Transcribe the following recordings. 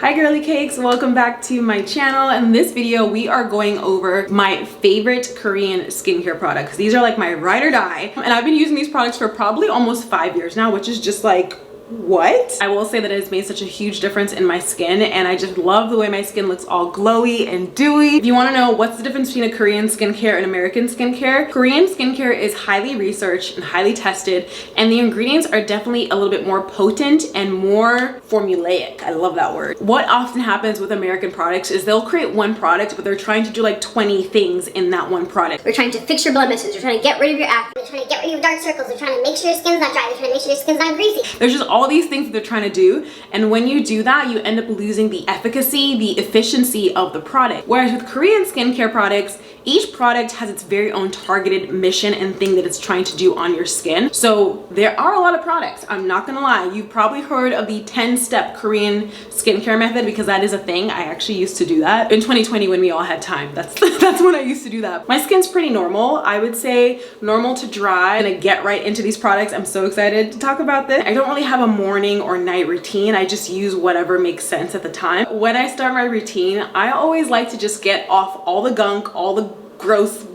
Hi girly cakes, welcome back to my channel. In this video we are going over my favorite Korean skincare products. These are like my ride or die, and I've been using these products for probably almost 5 years now, which is just like, what? I will say that it has made such a huge difference in my skin, and I just love the way my skin looks all glowy and dewy. If you want to know what's the difference between a Korean skincare and American skincare, Korean skincare is highly researched and highly tested, and the ingredients are definitely a little bit more potent and more formulaic. I love that word. What often happens with American products is they'll create one product, but they're trying to do like 20 things in that one product. They're trying to fix your blemishes, they're trying to get rid of your acne, they're trying to get rid of your dark circles, they're trying to make sure your skin's not dry, they're trying to make sure your skin's not greasy. There's just all these things that they're trying to do, and when you do that, you end up losing the efficacy, the efficiency of the product. Whereas with Korean skincare products, each product has its very own targeted mission and thing that it's trying to do on your skin. So there are a lot of products, I'm not gonna lie. You've probably heard of the 10-step Korean skincare method, because that is a thing. I actually used to do that in 2020 when we all had time. That's when I used to do that. My skin's pretty normal. I would say normal to dry. I'm gonna get right into these products. I'm so excited to talk about this. I don't really have a morning or night routine. I just use whatever makes sense at the time. When I start my routine, I always like to just get off all the gunk, all the gross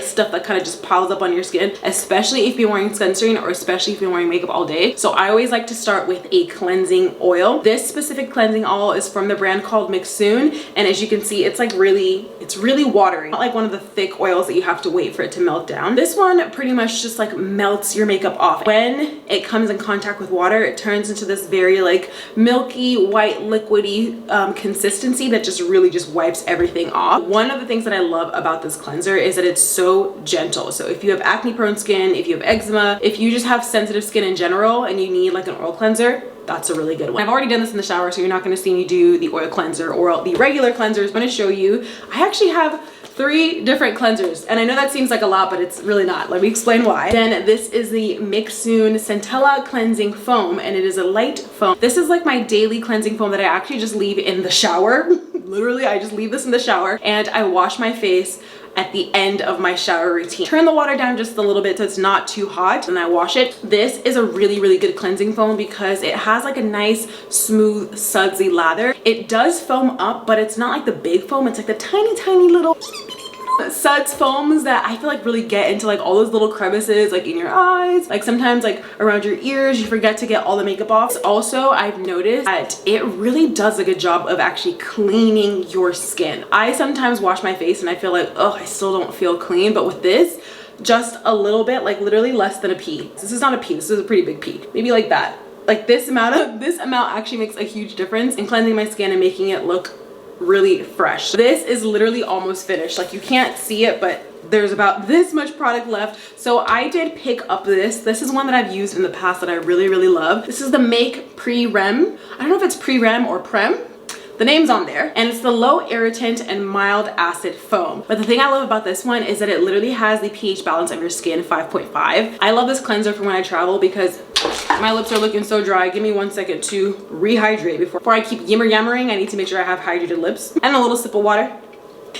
stuff that kind of just piles up on your skin, especially if you're wearing sunscreen or especially if you're wearing makeup all day. So I always like to start with a cleansing oil. This specific cleansing oil is from the brand called Mixsoon, and as you can see, it's like it's really watery, not like one of the thick oils that you have to wait for it to melt down. This one pretty much just like melts your makeup off. When it comes in contact with water, it turns into this very like milky white liquidy consistency that just really just wipes everything off. One of the things that I love about this cleanser is that it's so gentle. So if you have acne prone skin, if you have eczema, if you just have sensitive skin in general and you need like an oil cleanser, that's a really good one. I've already done this in the shower, so you're not going to see me do the oil cleanser or the regular cleansers. I'm going to show you. I actually have 3 different cleansers, and I know that seems like a lot, but it's really not. Let me explain why. Then this is the Mixsoon Centella Cleansing Foam, and it is a light foam. This is like my daily cleansing foam that I actually just leave in the shower. Literally, I just leave this in the shower, and I wash my face at the end of my shower routine. Turn the water down just a little bit so it's not too hot, and I wash it. This is a really good cleansing foam because it has like a nice smooth sudsy lather. It does foam up, but it's not like the big foam. It's like the tiny little suds foams that I feel like really get into like all those little crevices like in your eyes, like sometimes like around your ears. You forget to get all the makeup off. Also, I've noticed that it really does a good job of actually cleaning your skin. I sometimes wash my face and I feel like, oh, I still don't feel clean, but with this, just a little bit, like literally less than a pea. This is not a pea, this is a pretty big pea, maybe like that. Like this amount actually makes a huge difference in cleansing my skin and making it look really fresh. This is literally almost finished. Like you can't see it, but there's about this much product left. So I did pick up this. This is one that I've used in the past that I really love. This is the Make Pre-Rem. I don't know if it's Pre-Rem or Prem. The name's on there, and it's the low irritant and mild acid foam. But the thing I love about this one is that it literally has the pH balance of your skin 5.5. I love this cleanser for when I travel because my lips are looking so dry. Give me 1 second to rehydrate before I keep yammering. I need to make sure I have hydrated lips and a little sip of water.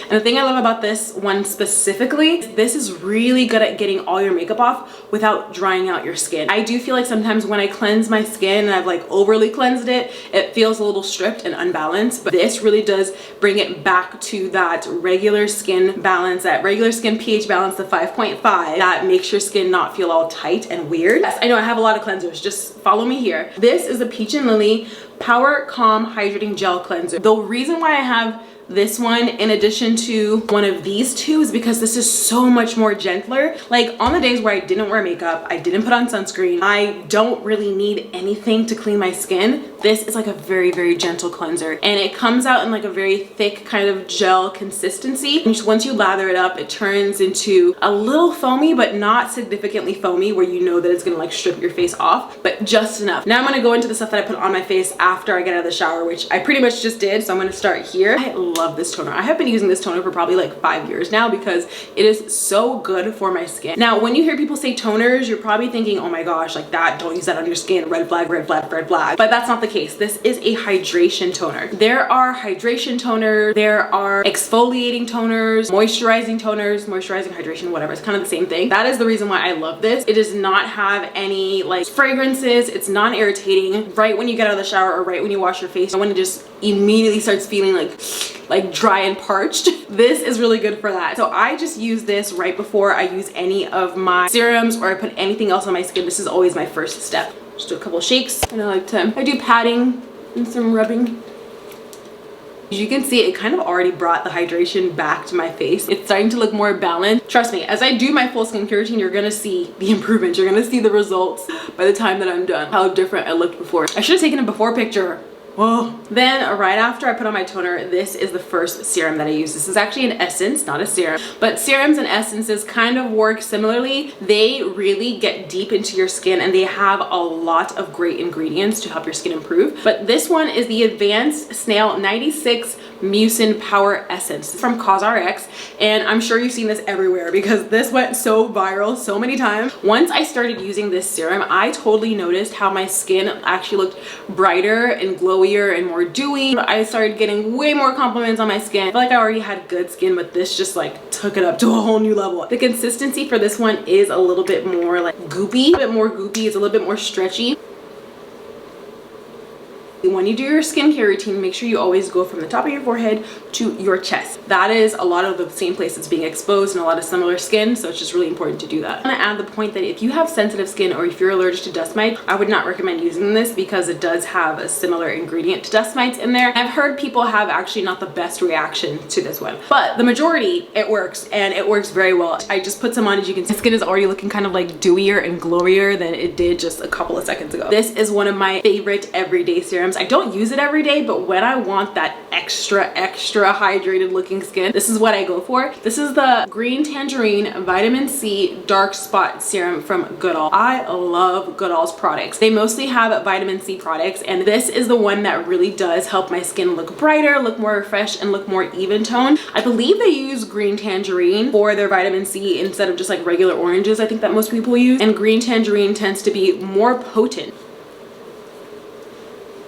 And the thing I love about this one specifically, this is really good at getting all your makeup off without drying out your skin. I do feel like sometimes when I cleanse my skin and I've like overly cleansed it, it feels a little stripped and unbalanced, but this really does bring it back to that regular skin balance, that regular skin pH balance, the 5.5, that makes your skin not feel all tight and weird. Yes, I know I have a lot of cleansers, just follow me here. This is the Peach and Lily Power Calm Hydrating Gel Cleanser. The reason why I have this one in addition to one of these two is because this is so much more gentler. Like on the days where I didn't wear makeup, I didn't put on sunscreen, I don't really need anything to clean my skin, this is like a very gentle cleanser, and it comes out in like a very thick kind of gel consistency. And once you lather it up, it turns into a little foamy, but not significantly foamy where you know that it's gonna like strip your face off, but just enough. Now I'm gonna go into the stuff that I put on my face after I get out of the shower, which I pretty much just did, so I'm gonna start here. I love this toner. I have been using this toner for probably like 5 years now because it is so good for my skin. Now, when you hear people say toners, you're probably thinking, oh my gosh, like that, don't use that on your skin, red flag, red flag, red flag. But that's not the the case. This is a hydration toner. There are hydration toners, there are exfoliating toners, moisturizing hydration, whatever. It's kind of the same thing. That is the reason why I love this. It does not have any like fragrances. It's non-irritating. Right when you get out of the shower or right when you wash your face, when it just immediately starts feeling like dry and parched. This is really good for that. So I just use this right before I use any of my serums or I put anything else on my skin. This is always my first step. Just do a couple shakes, and I do patting and some rubbing. As you can see, it kind of already brought the hydration back to my face. It's starting to look more balanced. Trust me, as I do my full skincare routine, you're gonna see the improvements. You're gonna see the results by the time that I'm done. How different I looked before. I should have taken a before picture. Whoa. Then right after I put on my toner, this is the first serum that I use. This is actually an essence, not a serum, but serums and essences kind of work similarly. They really get deep into your skin and they have a lot of great ingredients to help your skin improve. But this one is the Advanced Snail 96 Mucin Power Essence from CosRx, and I'm sure you've seen this everywhere because this went so viral so many times. Once I started using this serum, I totally noticed how my skin actually looked brighter and glowier and more dewy. I started getting way more compliments on my skin. I feel like I already had good skin, but this just like took it up to a whole new level. The consistency for this one is a little bit more like goopy, it's a little bit more stretchy. When you do your skincare routine, make sure you always go from the top of your forehead to your chest. That is a lot of the same places being exposed and a lot of similar skin, so it's just really important to do that. I'm gonna add the point that if you have sensitive skin or if you're allergic to dust mites, I would not recommend using this because it does have a similar ingredient to dust mites in there. I've heard people have actually not the best reaction to this one, but the majority, it works, and it works very well. I just put some on. As you can see, skin is already looking kind of like dewier and glowier than it did just a couple of seconds ago. This is one of my favorite everyday serums. I don't use it every day, but when I want that extra hydrated looking skin, this is what I go for. This is the Green Tangerine Vitamin C Dark Spot Serum from Goodall. I love Goodall's products. They mostly have vitamin C products, and this is the one that really does help my skin look brighter, look more refreshed, and look more even toned. I believe they use green tangerine for their vitamin C instead of just like regular oranges I think that most people use, and green tangerine tends to be more potent.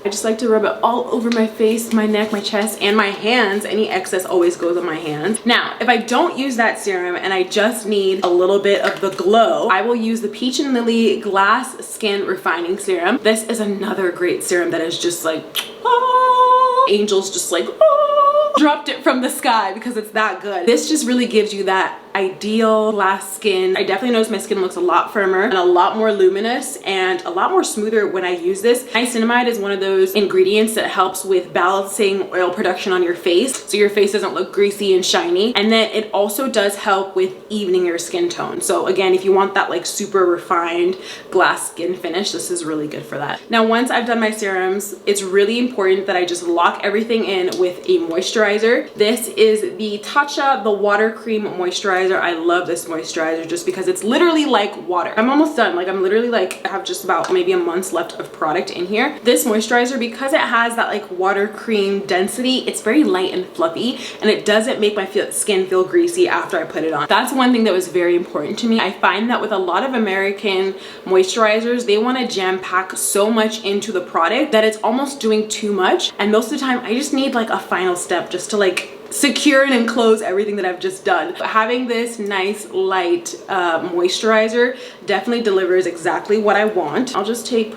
I just like to rub it all over my face, my neck, my chest, and my hands. Any excess always goes on my hands. Now, if I don't use that serum and I just need a little bit of the glow, I will use the Peach and Lily Glass Skin Refining Serum. This is another great serum that is just like, oh, angels just like, oh, dropped it from the sky because it's that good. This just really gives you that ideal glass skin. I definitely notice my skin looks a lot firmer and a lot more luminous and a lot more smoother when I use this. Niacinamide is one of those ingredients that helps with balancing oil production on your face so your face doesn't look greasy and shiny, and then it also does help with evening your skin tone. So again, if you want that like super refined glass skin finish, this is really good for that. Now once I've done my serums, it's really important that I just lock everything in with a moisturizer. This is the Tatcha the Water Cream Moisturizer. I love this moisturizer just because it's literally like water. I'm almost done. Like I'm literally like, I have just about maybe a month's left of product in here. This moisturizer, because it has that like water cream density, it's very light and fluffy, and it doesn't make my skin feel greasy after I put it on. That's one thing that was very important to me. I find that with a lot of American moisturizers, they want to jam pack so much into the product that it's almost doing too much, and most of the time I just need like a final step just to like secure and enclose everything that I've just done. But having this nice light moisturizer definitely delivers exactly what I want. I'll just take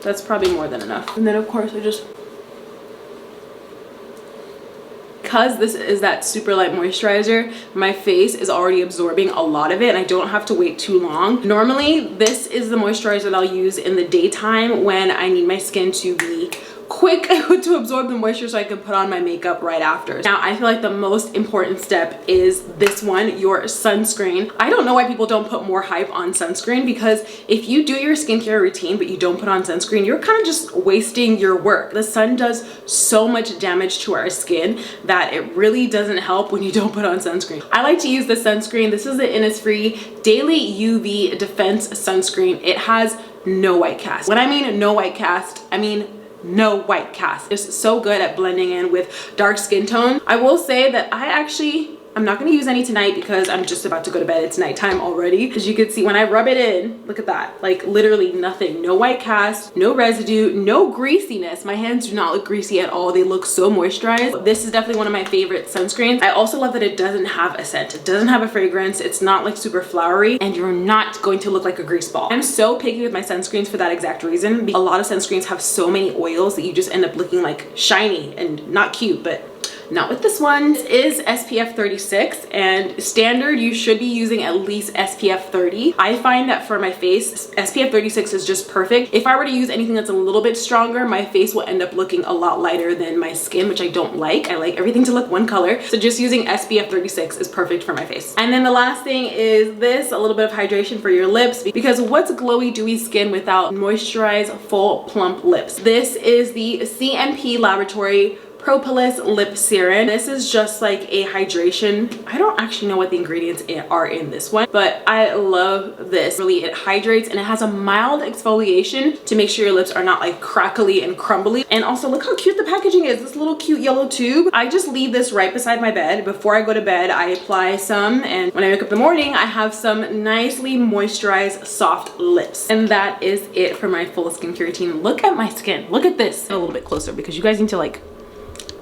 that's probably more than enough. And then of course because this is that super light moisturizer, my face is already absorbing a lot of it and I don't have to wait too long. Normally, this is the moisturizer that I'll use in the daytime when I need my skin to be quick to absorb the moisture so I can put on my makeup right after. Now, I feel like the most important step is this one, your sunscreen. I don't know why people don't put more hype on sunscreen, because if you do your skincare routine but you don't put on sunscreen, you're kind of just wasting your work. The sun does so much damage to our skin that it really doesn't help when you don't put on sunscreen. I like to use the sunscreen. This is the Innisfree Daily UV Defense Sunscreen. It has no white cast. When I mean no white cast, I mean no white cast. It's so good at blending in with dark skin tone. I will say that I actually I'm not going to use any tonight because I'm just about to go to bed. It's nighttime already. As you can see, when I rub it in, look at that. Like literally nothing. No white cast, no residue, no greasiness. My hands do not look greasy at all. They look so moisturized. This is definitely one of my favorite sunscreens. I also love that it doesn't have a scent. It doesn't have a fragrance. It's not like super flowery, and you're not going to look like a grease ball. I'm so picky with my sunscreens for that exact reason. A lot of sunscreens have so many oils that you just end up looking like shiny and not cute, but not with this one. This is SPF 36, and standard you should be using at least SPF 30. I find that for my face, SPF 36 is just perfect. If I were to use anything that's a little bit stronger, my face will end up looking a lot lighter than my skin, which I don't like. I like everything to look one color. So just using SPF 36 is perfect for my face. And then the last thing is this, a little bit of hydration for your lips, because what's glowy, dewy skin without moisturized, full, plump lips? This is the CNP Laboratory Propolis Lip Serum. This is just like a hydration. I don't actually know what the ingredients are in this one, but I love this. Really, it hydrates and it has a mild exfoliation to make sure your lips are not like crackly and crumbly. And also look how cute the packaging is. This little cute yellow tube. I just leave this right beside my bed. Before I go to bed, I apply some, and when I wake up in the morning, I have some nicely moisturized soft lips. And that is it for my full skincare routine. Look at my skin. Look at this. A little bit closer because you guys need to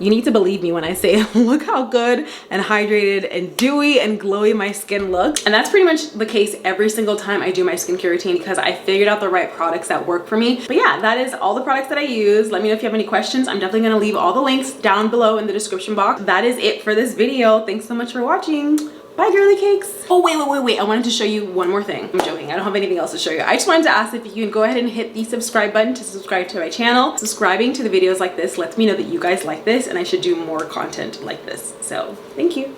you need to believe me when I say look how good and hydrated and dewy and glowy my skin looks. And that's pretty much the case every single time I do my skincare routine because I figured out the right products that work for me. But yeah, that is all the products that I use. Let me know if you have any questions. I'm definitely gonna leave all the links down below in the description box. That is it for this video. Thanks so much for watching. Bye, girly cakes. Oh, wait. I wanted to show you one more thing. I'm joking. I don't have anything else to show you. I just wanted to ask if you can go ahead and hit the subscribe button to subscribe to my channel. Subscribing to the videos like this lets me know that you guys like this and I should do more content like this. So thank you.